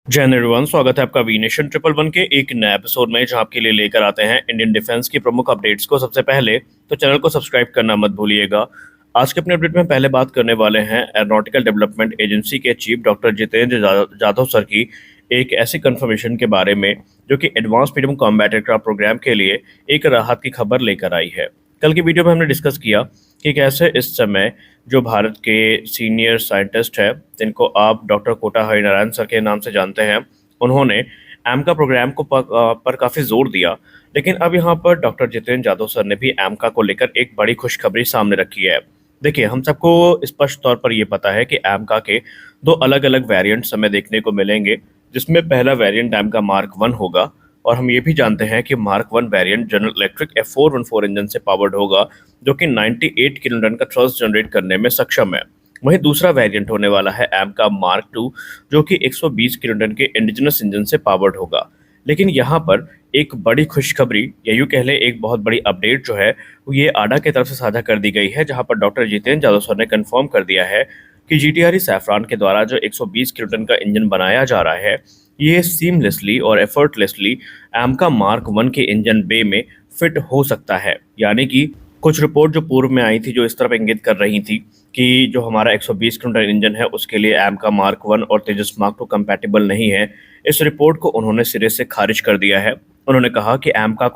जय हिंद एवरीवन, स्वागत है आपका वी नेशन ट्रिपल वन के एक नए एपिसोड में जहां आपके लिए लेकर आते हैं इंडियन डिफेंस की प्रमुख अपडेट्स को। सबसे पहले तो चैनल को सब्सक्राइब करना मत भूलिएगा। आज के अपने अपडेट में पहले बात करने वाले हैं एरोनॉटिकल डेवलपमेंट एजेंसी के chief doctor Jitendra Jadhav sir की एक ऐसी कंफर्मेशन के बारे में जो कि advance medium combat aircraft programme के लिए एक राहत की खबर लेकर आई है। कल की वीडियो में हमने डिस्कस किया कि कैसे इस समय जो भारत के सीनियर साइंटिस्ट है जिनको आप डॉक्टर कोटा हरिनारायण सर के नाम से जानते हैं, उन्होंने एमका प्रोग्राम को पर काफ़ी जोर दिया। लेकिन अब यहाँ पर डॉक्टर जितेंद्र जाधव सर ने भी एमका को लेकर एक बड़ी खुशखबरी सामने रखी है। देखिए, हम सबको स्पष्ट तौर पर ये पता है कि एमका के दो अलग अलग वेरिएंट्स हमें देखने को मिलेंगे, जिसमें पहला वेरिएंट एमका मार्क 1 होगा और हम ये भी जानते हैं कि mark 1 variant general electric F414 engine से पावर्ड होगा, जो कि 98 किलोन्यूटन का थ्रस्ट जनरेट करने में सक्षम है। वहीं दूसरा वेरिएंट होने वाला है एमका मार्क 2, जो कि 120 किलोन्यूटन के इंडिजिनस इंजन से पावर्ड होगा। लेकिन यहाँ पर एक बड़ी खुशखबरी या यूँ कह लें एक बहुत बड़ी अपडेट जो है वो ये आडा की तरफ से साझा कर दी गई है, जहाँ पर डॉक्टर जितेंद्र जाधव सर ने कंफर्म कर दिया है कि जीटीआरई सैफरान के द्वारा जो 120 किलोटन का इंजन बनाया जा रहा है, ये सीमलेसली और एफर्टलेसली एमका मार्क 1 के इंजन बे में फिट हो सकता है। यानी कि कुछ रिपोर्ट जो पूर्व में आई थी जो इस तरफ इंगित कर रही थी कि जो हमारा 120 किलोटन इंजन है उसके लिए एमका मार्क 1 और तेजस मार्क 2 कंपैटिबल नहीं है, इस रिपोर्ट को उन्होंने सिरे से खारिज कर दिया है। उन्होंने कहा कि एमका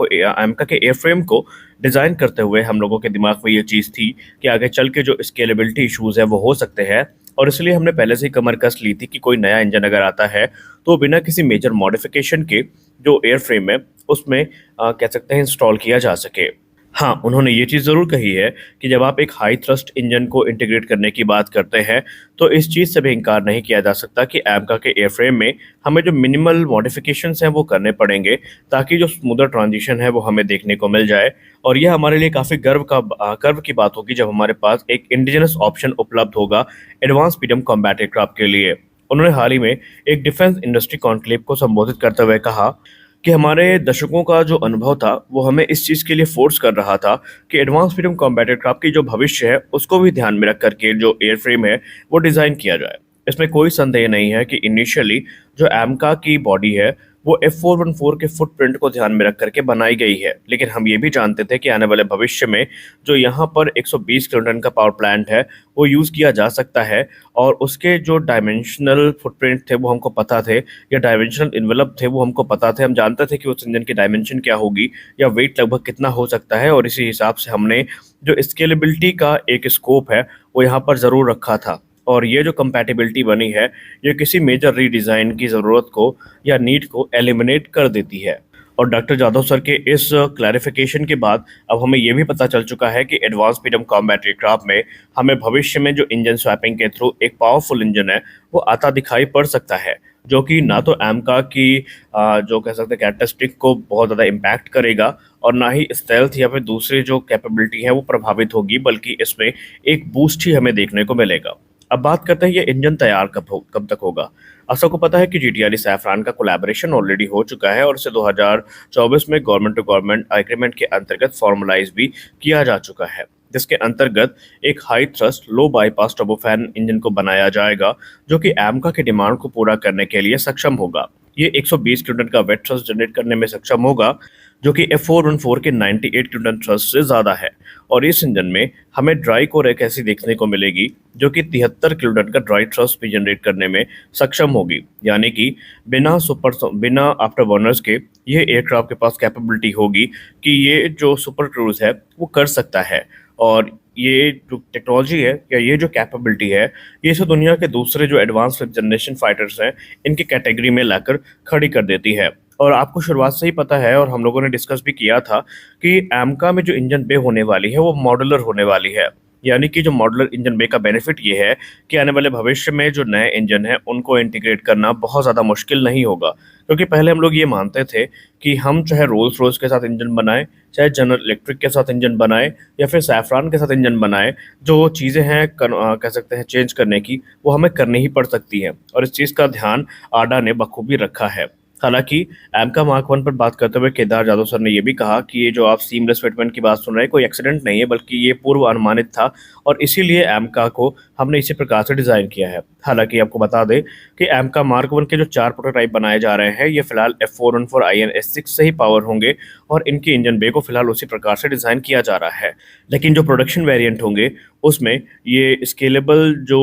के एयरफ्रेम को डिज़ाइन करते हुए हम लोगों के दिमाग में ये चीज़ थी कि आगे चल के जो स्केलेबिलिटी इशूज़ है वो हो सकते हैं, और इसलिए हमने पहले से ही कमर कस ली थी कि कोई नया इंजन अगर आता है तो बिना किसी मेजर मॉडिफिकेशन के जो एयरफ्रेम है उसमें कह सकते हैं इंस्टॉल किया जा सके। हाँ, उन्होंने ये चीज़ ज़रूर कही है कि जब आप एक हाई थ्रस्ट इंजन को इंटीग्रेट करने की बात करते हैं तो इस चीज़ से भी इनकार नहीं किया जा सकता कि एमका के एयरफ्रेम में हमें जो मिनिमल मॉडिफिकेशंस हैं वो करने पड़ेंगे, ताकि जो स्मूदर ट्रांजिशन है वो हमें देखने को मिल जाए। और यह हमारे लिए काफ़ी गर्व की बात होगी जब हमारे पास एक इंडिजिनस ऑप्शन उपलब्ध होगा एडवांस मीडियम कॉम्बैट एयरक्राफ्ट के लिए। उन्होंने हाल ही में एक डिफेंस इंडस्ट्री कॉन्क्लेव को संबोधित करते हुए कहा कि हमारे दशकों का जो अनुभव था वो हमें इस चीज़ के लिए फोर्स कर रहा था कि एडवांस मीडियम कॉम्बैट एयरक्राफ्ट की जो भविष्य है उसको भी ध्यान में रख करके जो एयरफ्रेम है वो डिज़ाइन किया जाए। इसमें कोई संदेह नहीं है कि इनिशियली जो एमका की बॉडी है वो F414 के फुटप्रिंट को ध्यान में रख करके बनाई गई है, लेकिन हम ये भी जानते थे कि आने वाले भविष्य में जो यहाँ पर 120 किलोटन का पावर प्लांट है वो यूज़ किया जा सकता है, और उसके जो डायमेंशनल फुटप्रिंट थे वो हमको पता थे, या डायमेंशनल इन्वेलप थे वो हमको पता थे। हम जानते थे कि उस इंजन की डायमेंशन क्या होगी या वेट लगभग कितना हो सकता है, और इसी हिसाब से हमने जो स्केलेबिलिटी का एक स्कोप है वो यहाँ पर ज़रूर रखा था। और ये जो कंपैटिबिलिटी बनी है ये किसी मेजर रीडिज़ाइन की ज़रूरत को या नीड को एलिमिनेट कर देती है। और डॉक्टर जाधव सर के इस क्लैरिफिकेशन के बाद अब हमें ये भी पता चल चुका है कि एडवांस मीडियम कॉम्बैट एयरक्राफ्ट में हमें भविष्य में जो इंजन स्वैपिंग के थ्रू एक पावरफुल इंजन है वो आता दिखाई पड़ सकता है, जो कि ना तो एमका की जो कह सकते हैं कैरेक्टरिस्टिक को बहुत ज़्यादा इम्पैक्ट करेगा और ना ही स्टेल्थ या फिर दूसरी जो कैपेबिलिटी है वो प्रभावित होगी, बल्कि इसमें एक बूस्ट ही हमें देखने को मिलेगा। अब बात करते हैं ये इंजन तैयार कब तक होगा। अब सबको पता है कि जीटीआरई सैफरान का कोलैबोरेशन ऑलरेडी हो चुका है और इसे 2024 में गवर्नमेंट टू गवर्नमेंट एग्रीमेंट के अंतर्गत फॉर्मलाइज भी किया जा चुका है, जिसके अंतर्गत एक हाई थ्रस्ट लो बाईपास टर्बोफैन इंजन को बनाया जाएगा, जो कि एमका की डिमांड को पूरा करने के लिए सक्षम होगा। ये 120 किलोटन का वेट थ्रस्ट जनरेट करने में सक्षम होगा, जो कि F414 के 98 किलोटन थ्रस्ट से ज़्यादा है। और इस इंजन में हमें ड्राई कोर एक ऐसी देखने को मिलेगी जो कि 73 किलोटन का ड्राई थ्रस्ट भी जनरेट करने में सक्षम होगी। यानी कि बिना आफ्टर बर्नर्स के ये एयरक्राफ्ट के पास कैपेबिलिटी होगी कि ये जो सुपर क्रूज है वो कर सकता है। और ये जो टेक्नोलॉजी है या ये जो कैपेबिलिटी है ये इसे दुनिया के दूसरे जो एडवांस फिफ्थ जनरेशन फाइटर्स हैं इनकी कैटेगरी में लाकर खड़ी कर देती है। और आपको शुरुआत से ही पता है और हम लोगों ने डिस्कस भी किया था कि एमका में जो इंजन बे होने वाली है वो मॉड्यूलर होने वाली है। यानी कि जो मॉड्यूलर इंजन बे का बेनिफिट ये है कि आने वाले भविष्य में जो नए इंजन हैं उनको इंटीग्रेट करना बहुत ज़्यादा मुश्किल नहीं होगा, क्योंकि पहले हम लोग ये मानते थे कि हम चाहे रोल्स रॉयस के साथ इंजन बनाएं, चाहे जनरल इलेक्ट्रिक के साथ इंजन बनाएं या फिर सैफरान के साथ इंजन बनाएं, जो चीज़ें हैं कह सकते हैं चेंज करने की वो हमें करनी ही पड़ सकती हैं, और इस चीज़ का ध्यान आडा ने बखूबी रखा है। हालांकि एमका मार्क 1 पर बात करते हुए केदार जाधव सर ने यह भी कहा कि ये जो आप सीमलेस फिटमेंट की बात सुन रहे हैं कोई एक्सीडेंट नहीं है, बल्कि ये पूर्व अनुमानित था और इसीलिए एमका को हमने इसी प्रकार से डिज़ाइन किया है। हालांकि आपको बता दें कि एमका मार्क 1 के जो 4 प्रोटोटाइप बनाए जा रहे हैं ये फिलहाल F414 INS6 से ही पावर होंगे और इनकी इंजन बे को फिलहाल उसी प्रकार से डिज़ाइन किया जा रहा है। लेकिन जो प्रोडक्शन वेरिएंट होंगे उसमें ये स्केलेबल जो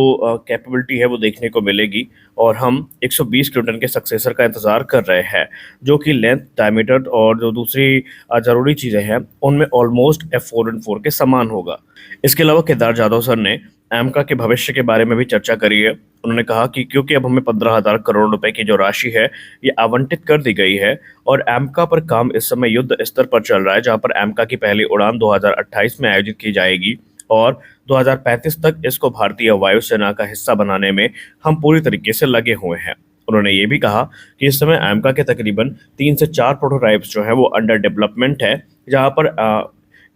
कैपेबिलिटी है वो देखने को मिलेगी और हम 120 किलोटन के सक्सेसर का इंतज़ार कर रहे हैं, जो कि लेंथ, डायमीटर और जो दूसरी ज़रूरी चीज़ें हैं उनमें ऑलमोस्ट F414 के समान होगा। इसके अलावा केदार जाधव सर ने एमका के भविष्य के बारे में भी चर्चा करी है। उन्होंने कहा कि क्योंकि अब हमें 15,000 करोड़ रुपए की जो राशि है ये आवंटित कर दी गई है और एमका पर काम इस समय युद्ध स्तर पर चल रहा है, जहां पर एमका की पहली उड़ान 2028 में आयोजित की जाएगी और 2035 तक इसको भारतीय वायुसेना का हिस्सा बनाने में हम पूरी तरीके से लगे हुए हैं। उन्होंने ये भी कहा कि इस समय एमका के तकरीबन 3 से 4 प्रोटोटाइप्स जो है वो अंडर डेवलपमेंट है, जहां पर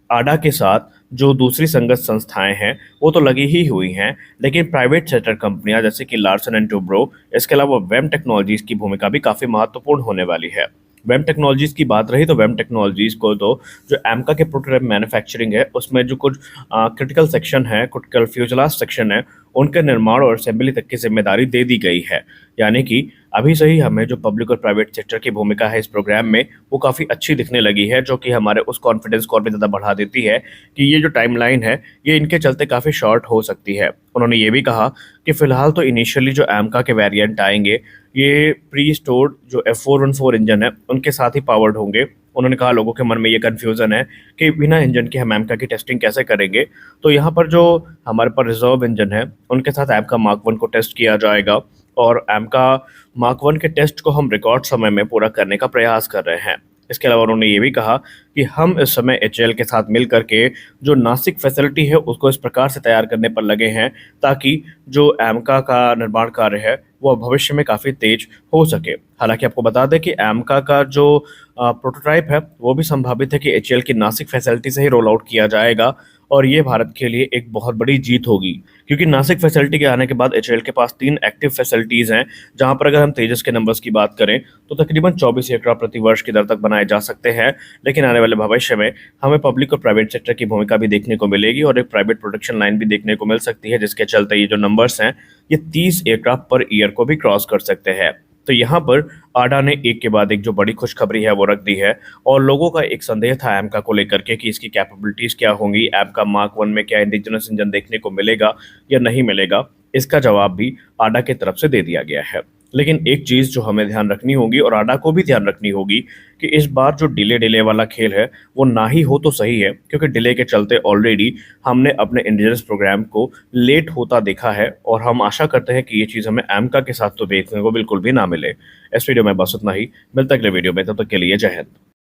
आडा के साथ जो दूसरी संगत संस्थाएं हैं वो तो लगी ही हुई हैं, लेकिन प्राइवेट सेक्टर कंपनियां जैसे कि लार्सन एंड टुब्रो, इसके अलावा वेम टेक्नोलॉजीज की भूमिका भी काफ़ी महत्वपूर्ण होने वाली है। वेम टेक्नोलॉजीज की बात रही तो वेम टेक्नोलॉजीज को तो जो एमका के प्रोटोटाइप मैन्युफैक्चरिंग है उसमें जो कुछ क्रिटिकल सेक्शन है, क्रिटिकल फ्यूजलाज सेक्शन है, उनके निर्माण और असेंबली तक की जिम्मेदारी दे दी गई है। यानी कि अभी से ही हमें जो पब्लिक और प्राइवेट सेक्टर की भूमिका है इस प्रोग्राम में वो काफ़ी अच्छी दिखने लगी है, जो कि हमारे उस कॉन्फिडेंस को और भी ज़्यादा बढ़ा देती है कि ये जो टाइमलाइन है ये इनके चलते काफ़ी शॉर्ट हो सकती है। उन्होंने ये भी कहा कि फिलहाल तो इनिशियली जो एमका के वेरिएंट आएंगे ये प्री स्टोर्ड जो F414 इंजन है उनके साथ ही पावर्ड होंगे। उन्होंने कहा लोगों के मन में ये कन्फ्यूज़न है कि बिना इंजन के हम एमका की टेस्टिंग कैसे करेंगे, तो यहाँ पर जो हमारे पास रिजर्व इंजन है उनके साथ एमका मार्क 1 को टेस्ट किया जाएगा और एमका मार्क 1 के टेस्ट को हम रिकॉर्ड समय में पूरा करने का प्रयास कर रहे हैं। इसके अलावा उन्होंने ये भी कहा कि हम इस समय HAL के साथ मिल करके जो नासिक फैसिलिटी है उसको इस प्रकार से तैयार करने पर लगे हैं ताकि जो एमका का निर्माण कार्य है वो भविष्य में काफ़ी तेज हो सके। हालांकि आपको बता दें कि एमका का जो प्रोटोटाइप है वो भी संभावित है कि HAL की नासिक फैसिलिटी से ही रोल आउट किया जाएगा और ये भारत के लिए एक बहुत बड़ी जीत होगी, क्योंकि नासिक फैसिलिटी के आने के बाद HAL के पास 3 एक्टिव फैसिलिटीज़ हैं, जहां पर अगर हम तेजस के नंबर्स की बात करें तो तकरीबन 24 एयरक्राफ्ट प्रति वर्ष की दर तक बनाए जा सकते हैं। लेकिन आने वाले भविष्य में हमें पब्लिक और प्राइवेट सेक्टर की भूमिका भी देखने को मिलेगी और एक प्राइवेट प्रोडक्शन लाइन भी देखने को मिल सकती है, जिसके चलते ये जो नंबर्स हैं ये 30 एयरक्राफ्ट पर ईयर को भी क्रॉस कर सकते हैं। तो यहाँ पर आडा ने एक के बाद एक जो बड़ी खुशखबरी है वो रख दी है और लोगों का एक संदेह था एमका को लेकर के कि इसकी कैपेबिलिटीज़ क्या होंगी, एमका मार्क 1 में क्या इंडिजिनस इंजन देखने को मिलेगा या नहीं मिलेगा। इसका जवाब भी आडा की तरफ से दे दिया गया है। लेकिन एक चीज़ जो हमें ध्यान रखनी होगी और आडा को भी ध्यान रखनी होगी कि इस बार जो डिले वाला खेल है वो ना ही हो तो सही है, क्योंकि डिले के चलते ऑलरेडी हमने अपने इंडिजिनस प्रोग्राम को लेट होता देखा है और हम आशा करते हैं कि ये चीज़ हमें एमका के साथ तो देखने को बिल्कुल भी ना मिले। इस वीडियो में बस उतना ही, मिलता है अगले वीडियो में, तब तक के लिए जय हिंद।